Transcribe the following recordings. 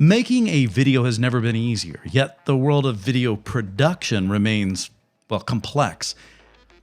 Making a video has never been easier, yet the world of video production remains, well, complex.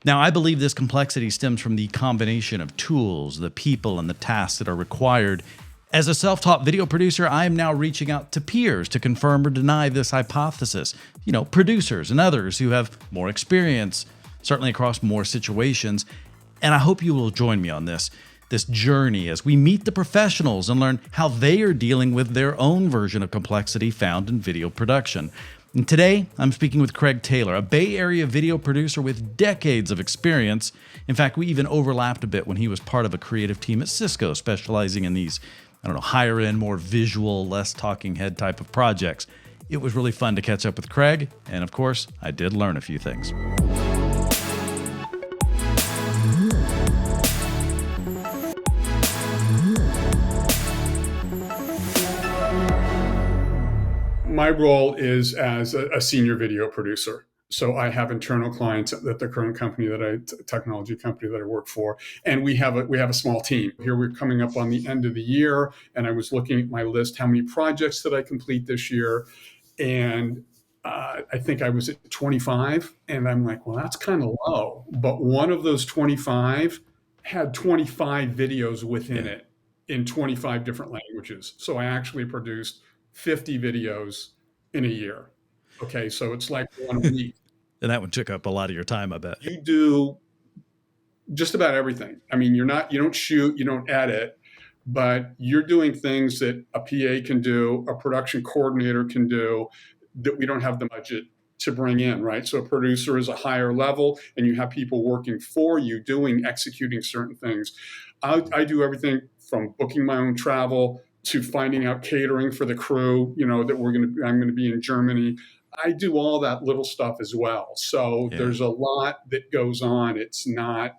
Now, I believe this complexity stems from the combination of tools, the people, and the tasks that are required. As a self-taught video producer, I am now reaching out to peers to confirm or deny this hypothesis. Producers and others who have more experience, certainly across more situations. And I hope you will join me on this journey as we meet the professionals and learn how they are dealing with their own version of complexity found in video production. And today, I'm speaking with Craig Taylor, a Bay Area video producer with decades of experience. In fact, we even overlapped a bit when he was part of a creative team at Cisco specializing in these, higher end, more visual, less talking head type of projects. It was really fun to catch up with Craig, and of course, I did learn a few things. My role is as a senior video producer. So I have internal clients at the current technology company that I work for, and we have a small team. Here we're coming up on the end of the year, and I was looking at my list, how many projects did I complete this year? And I think I was at 25, and I'm like, well, that's kind of low. But one of those 25 had 25 videos within it in 25 different languages. So I actually produced 50 videos in a year. Okay, so it's like one a week. And that one took up a lot of your time, I bet. You do just about everything. I mean, you don't shoot, you don't edit, but you're doing things that a PA can do, a production coordinator can do, that we don't have the budget to bring in, right? So a producer is a higher level, and you have people working for you, executing certain things. I do everything from booking my own travel to finding out catering for the crew, that I'm going to be in Germany. I do all that little stuff as well. So There's a lot that goes on. It's not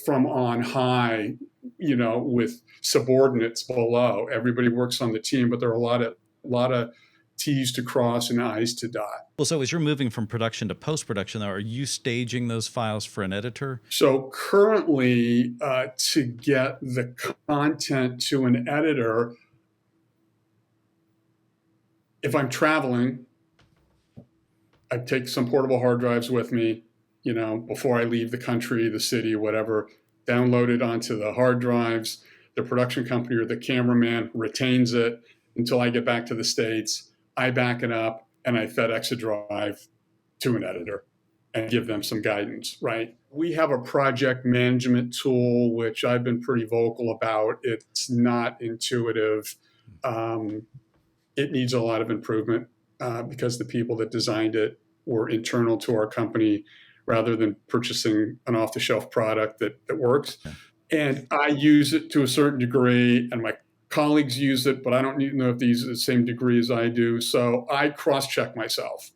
from on high, with subordinates below. Everybody works on the team, but there are a lot of T's to cross and I's to dot. Well, so as you're moving from production to post-production, though, are you staging those files for an editor? So currently, to get the content to an editor, if I'm traveling, I take some portable hard drives with me, before I leave the country, the city, whatever, download it onto the hard drives. The production company or the cameraman retains it until I get back to the States. I back it up and I FedEx a drive to an editor and give them some guidance, right? We have a project management tool, which I've been pretty vocal about. It's not intuitive. It needs a lot of improvement because the people that designed it were internal to our company rather than purchasing an off-the-shelf product that works. Yeah. And I use it to a certain degree, and my colleagues use it, but I don't know if these are the same degree as I do. So I cross-check myself.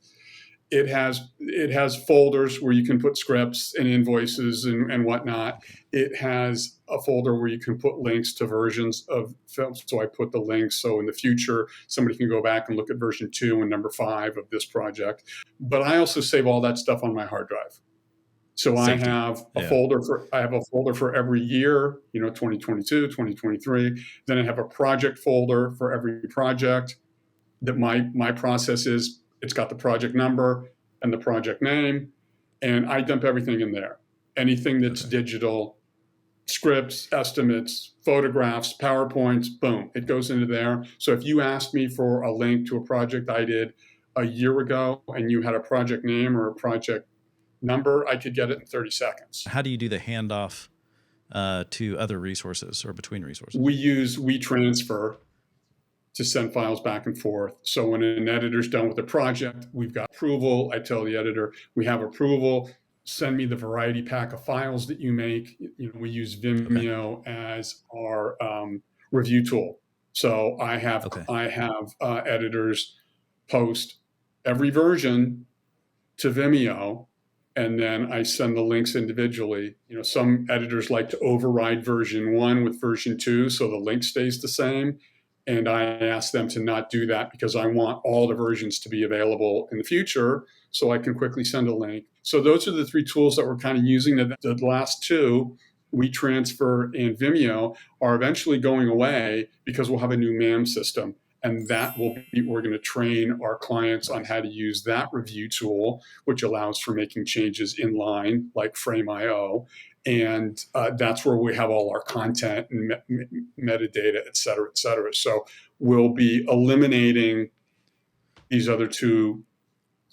It has folders where you can put scripts and invoices and whatnot. It has a folder where you can put links to versions of films. So I put the links so in the future, somebody can go back and look at version 2 and number 5 of this project. But I also save all that stuff on my hard drive. So Safety. I have a folder for every year, 2022, 2023. Then I have a project folder for every project. That my process is, it's got the project number and the project name, and I dump everything in there. Anything that's digital, scripts, estimates, photographs, PowerPoints, boom, it goes into there. So if you asked me for a link to a project I did a year ago and you had a project name or a project number, I could get it in 30 seconds. How do you do the handoff to other resources or between resources? We use WeTransfer to send files back and forth. So when an editor's done with a project, we've got approval. I tell the editor, we have approval. Send me the variety pack of files that you make. We use Vimeo as our review tool. So I have editors post every version to Vimeo, and then I send the links individually. Some editors like to override version 1 with version 2, so the link stays the same. And I ask them to not do that because I want all the versions to be available in the future so I can quickly send a link. So those are the 3 tools that we're kind of using. The last 2, WeTransfer and Vimeo, are eventually going away because we'll have a new MAM system. And we're going to train our clients on how to use that review tool, which allows for making changes in line, like Frame.io. And that's where we have all our content and metadata, et cetera, et cetera. So we'll be eliminating these other two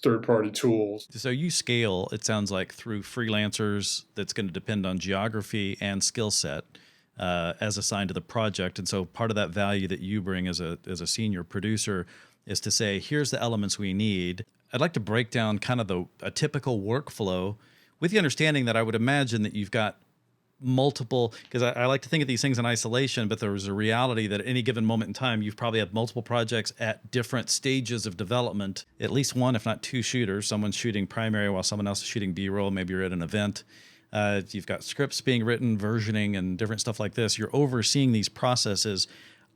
third-party tools. So you scale, it sounds like, through freelancers. That's going to depend on geography and skill set as assigned to the project. And so part of that value that you bring as a senior producer is to say, here's the elements we need. I'd like to break down kind of a typical workflow with the understanding that I would imagine that you've got multiple, because I like to think of these things in isolation, but there's a reality that at any given moment in time, you've probably had multiple projects at different stages of development, at least one, if not two shooters. Someone's shooting primary while someone else is shooting B-roll. Maybe you're at an event. You've got scripts being written, versioning, and different stuff like this. You're overseeing these processes.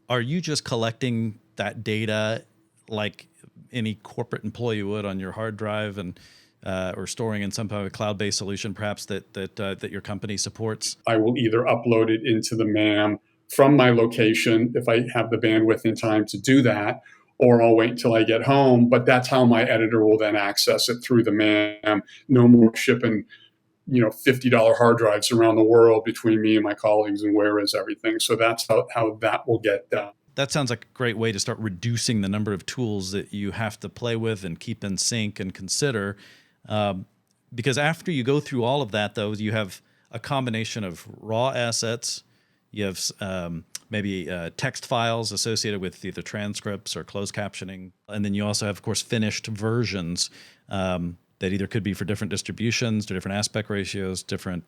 Are you just collecting that data like any corporate employee would on your hard drive and or storing in some kind of a cloud-based solution, perhaps that your company supports? I will either upload it into the MAM from my location if I have the bandwidth and time to do that, or I'll wait until I get home. But that's how my editor will then access it through the MAM. No more shipping, $50 hard drives around the world between me and my colleagues, and where is everything. So that's how that will get done. That sounds like a great way to start reducing the number of tools that you have to play with and keep in sync and consider. Because after you go through all of that, though, you have a combination of raw assets. You have maybe text files associated with either transcripts or closed captioning. And then you also have, of course, finished versions that either could be for different distributions, or different aspect ratios, different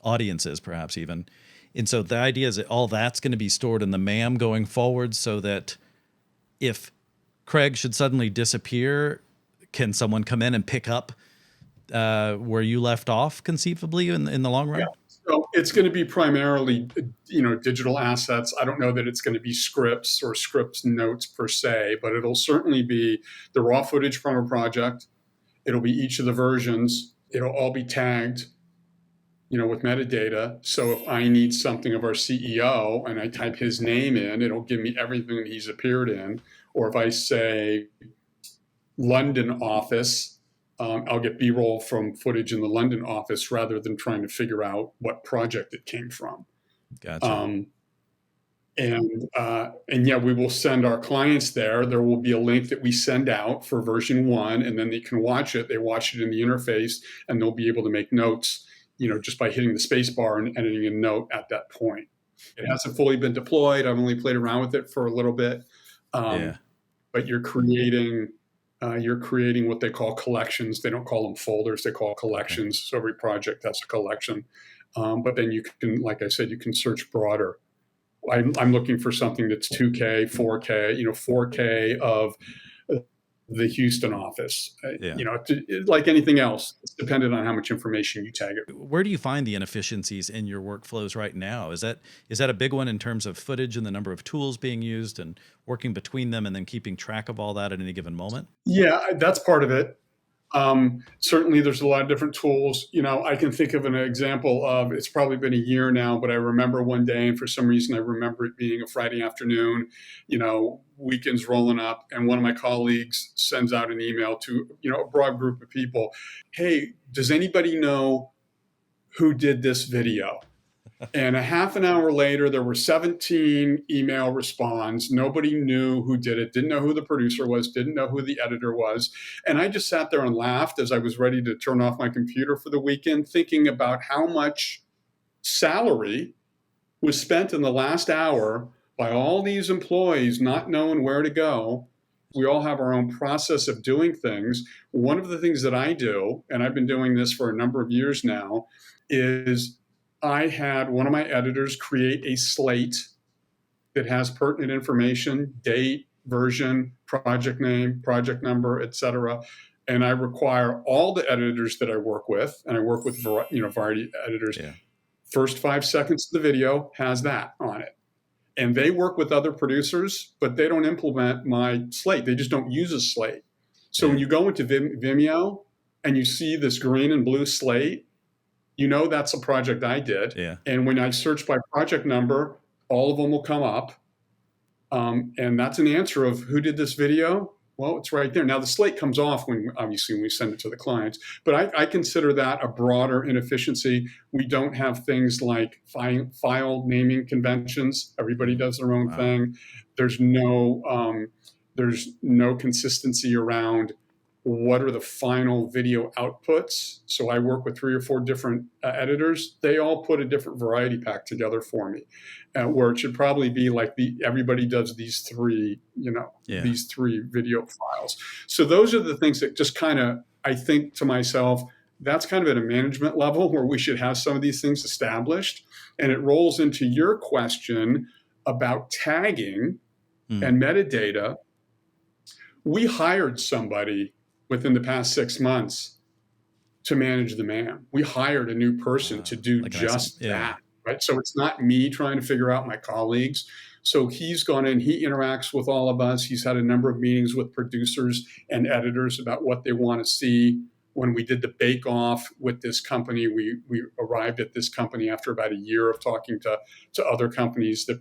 audiences, perhaps even. And so the idea is that all that's going to be stored in the MAM going forward, so that if Craig should suddenly disappear, can someone come in and pick up where you left off, conceivably, in the long run? Yeah. So it's going to be primarily, digital assets. I don't know that it's going to be scripts or scripts notes per se, but it'll certainly be the raw footage from a project. It'll be each of the versions. It'll all be tagged, with metadata. So if I need something of our CEO and I type his name in, it'll give me everything that he's appeared in. Or if I say London office, I'll get B-roll from footage in the London office rather than trying to figure out what project it came from. Gotcha. And yeah, we will send our clients there. There will be a link that we send out for version 1, and then they can watch it. They watch it in the interface, and they'll be able to make notes, just by hitting the space bar and editing a note at that point. It hasn't fully been deployed. I've only played around with it for a little bit. But you're creating what they call collections. They don't call them folders. They call collections. So every project has a collection. But then you can, like I said, you can search broader. I'm looking for something that's 2K, 4K, 4K of the Houston office. Like anything else, it's dependent on how much information you tag it. Where do you find the inefficiencies in your workflows right now? Is that a big one in terms of footage and the number of tools being used and working between them and then keeping track of all that at any given moment? Yeah, that's part of it. Certainly there's a lot of different tools. I can think of an example of, it's probably been a year now, but I remember one day, and for some reason I remember it being a Friday afternoon, weekends rolling up, and one of my colleagues sends out an email to, a broad group of people. Hey, does anybody know who did this video? And a half an hour later, there were 17 email responds. Nobody knew who did it, didn't know who the producer was, didn't know who the editor was. And I just sat there and laughed as I was ready to turn off my computer for the weekend, thinking about how much salary was spent in the last hour by all these employees not knowing where to go. We all have our own process of doing things. One of the things that I do, and I've been doing this for a number of years now, is I had one of my editors create a slate that has pertinent information, date, version, project name, project number, et cetera. And I require all the editors that I work with, and I work with variety editors. Yeah. First 5 seconds of the video has that on it. And they work with other producers, but they don't implement my slate. They just don't use a slate. So when you go into Vimeo and you see this green and blue slate, that's a project I did. Yeah. And when I search by project number, all of them will come up. And that's an answer of who did this video. Well, it's right there. Now the slate comes off when we send it to the clients, but I consider that a broader inefficiency. We don't have things like file naming conventions. Everybody does their own thing. There's no consistency around what are the final video outputs. So I work with 3 or 4 different editors. They all put a different variety pack together for me, where it should probably be like everybody does these 3, these 3 video files. So those are the things that just kind of, I think to myself, that's kind of at a management level where we should have some of these things established. And it rolls into your question about tagging and metadata. We hired somebody within the past 6 months to manage the MAM. We hired a new person to do just that, right? So it's not me trying to figure out my colleagues. So he's gone in, he interacts with all of us. He's had a number of meetings with producers and editors about what they want to see. When we did the bake-off with this company, we arrived at this company after about a year of talking to other companies that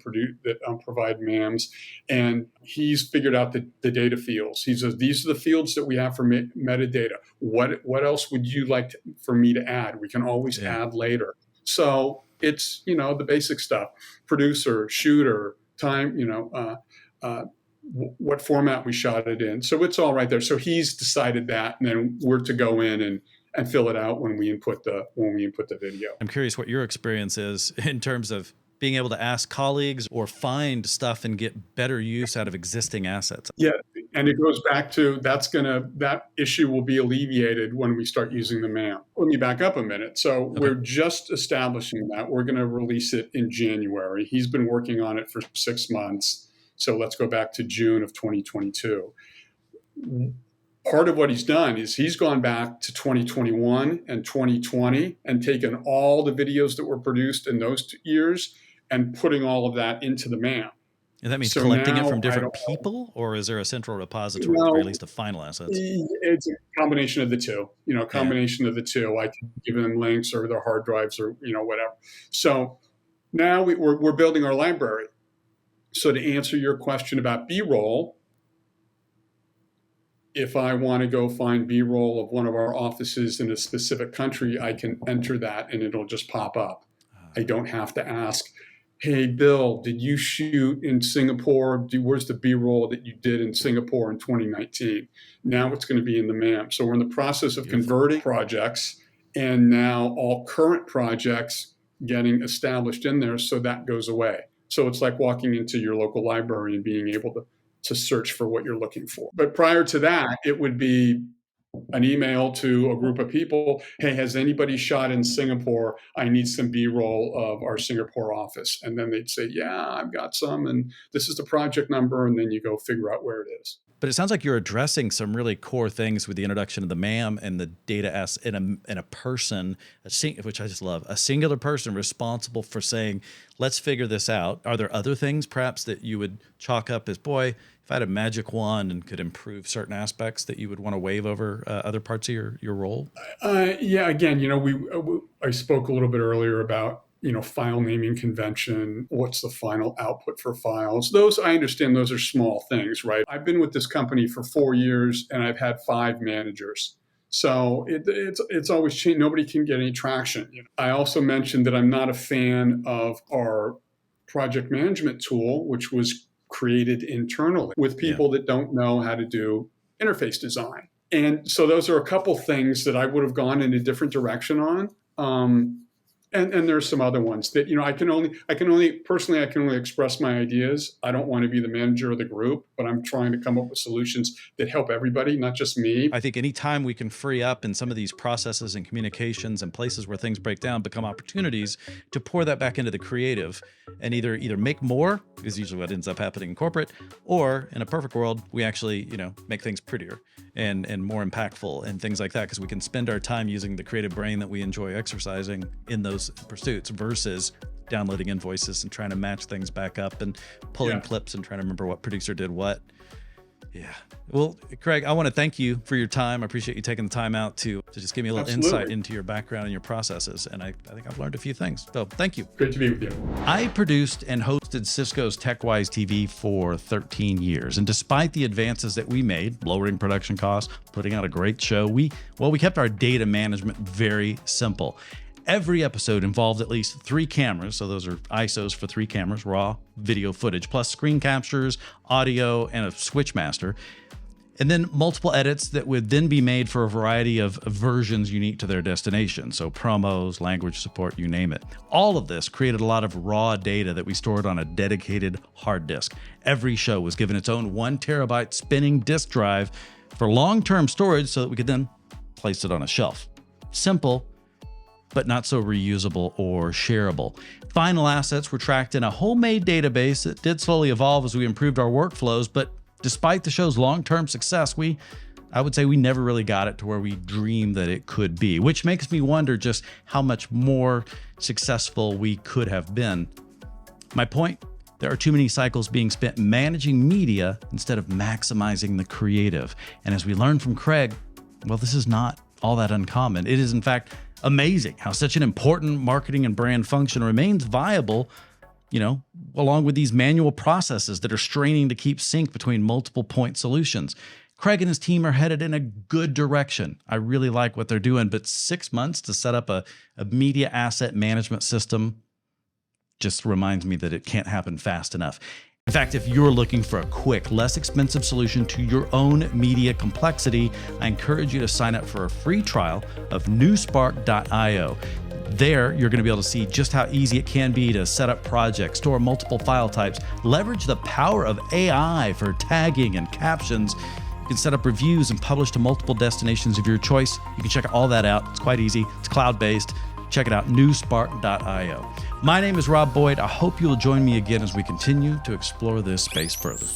provide MAMs, and he's figured out the data fields. He says, these are the fields that we have for metadata. What else would you like for me to add? We can always add later. So it's the basic stuff: producer, shooter, time, what format we shot it in. So it's all right there. So he's decided that, and then we're to go in and fill it out when we input the video. I'm curious what your experience is in terms of being able to ask colleagues or find stuff and get better use out of existing assets. Yeah, and it goes back to that issue will be alleviated when we start using the MAM. Let me back up a minute. So we're just establishing that. We're going to release it in January. He's been working on it for 6 months. So let's go back to June of 2022. Part of what he's done is he's gone back to 2021 and 2020 and taken all the videos that were produced in those 2 years and putting all of that into the MAM. And that means collecting it from different people, or is there a central repository, or at least a final assets? It's a combination of the two. Combination of the two. I can give them links or their hard drives or whatever. So now we're building our library. So to answer your question about B-roll, if I want to go find B-roll of one of our offices in a specific country, I can enter that and it'll just pop up. I don't have to ask, hey, Bill, did you shoot in Singapore? Where's the B-roll that you did in Singapore in 2019? Now it's going to be in the MAM. So we're in the process of converting projects, and now all current projects getting established in there, so that goes away. So it's like walking into your local library and being able to search for what you're looking for. But prior to that, it would be an email to a group of people. Hey, has anybody shot in Singapore? I need some B-roll of our Singapore office. And then they'd say, yeah, I've got some, and this is the project number. And then you go figure out where it is. But it sounds like you're addressing some really core things with the introduction of the MAM and the data in a person, which I just love, a singular person responsible for saying, let's figure this out. Are there other things perhaps that you would chalk up as, boy, if I had a magic wand and could improve certain aspects that you would want to wave over other parts of your role? Yeah, again, I spoke a little bit earlier about file naming convention. What's the final output for files? Those, I understand those are small things, right? I've been with this company for 4 years and I've had 5 managers. So it's always changed. Nobody can get any traction. I also mentioned that I'm not a fan of our project management tool, which was created internally with people that don't know how to do interface design. And so those are a couple things that I would have gone in a different direction on. And there's some other ones that, I can only express my ideas. I don't want to be the manager of the group, but I'm trying to come up with solutions that help everybody, not just me. I think anytime we can free up in some of these processes and communications and places where things break down, become opportunities to pour that back into the creative and either make more, is usually what ends up happening in corporate, or in a perfect world, we actually, make things prettier and more impactful and things like that, because we can spend our time using the creative brain that we enjoy exercising in those pursuits versus downloading invoices and trying to match things back up and pulling clips and trying to remember what producer did what. Yeah. Well, Craig, I want to thank you for your time. I appreciate you taking the time out to just give me a little insight into your background and your processes. And I think I've learned a few things. So thank you. Great to be with you. I produced and hosted Cisco's TechWise TV for 13 years. And despite the advances that we made, lowering production costs, putting out a great show, we kept our data management very simple. Every episode involved at least 3 cameras, so those are ISOs for 3 cameras, raw video footage, plus screen captures, audio, and a switchmaster, and then multiple edits that would then be made for a variety of versions unique to their destination, so promos, language support, you name it. All of this created a lot of raw data that we stored on a dedicated hard disk. Every show was given its own 1 terabyte spinning disk drive for long-term storage so that we could then place it on a shelf. Simple, but not so reusable or shareable. Final assets were tracked in a homemade database that did slowly evolve as we improved our workflows, but despite the show's long-term success, I would say we never really got it to where we dreamed that it could be, which makes me wonder just how much more successful we could have been. My point, there are too many cycles being spent managing media instead of maximizing the creative. And as we learned from Craig, well, this is not all that uncommon. It is, in fact, amazing how such an important marketing and brand function remains viable, along with these manual processes that are straining to keep sync between multiple point solutions. Craig and his team are headed in a good direction. I really like what they're doing, but 6 months to set up a media asset management system just reminds me that it can't happen fast enough. In fact, if you're looking for a quick, less expensive solution to your own media complexity, I encourage you to sign up for a free trial of newspark.io. There, you're going to be able to see just how easy it can be to set up projects, store multiple file types, leverage the power of AI for tagging and captions. You can set up reviews and publish to multiple destinations of your choice. You can check all that out. It's quite easy. It's cloud-based. Check it out, newspark.io. My name is Rob Boyd. I hope you'll join me again as we continue to explore this space further.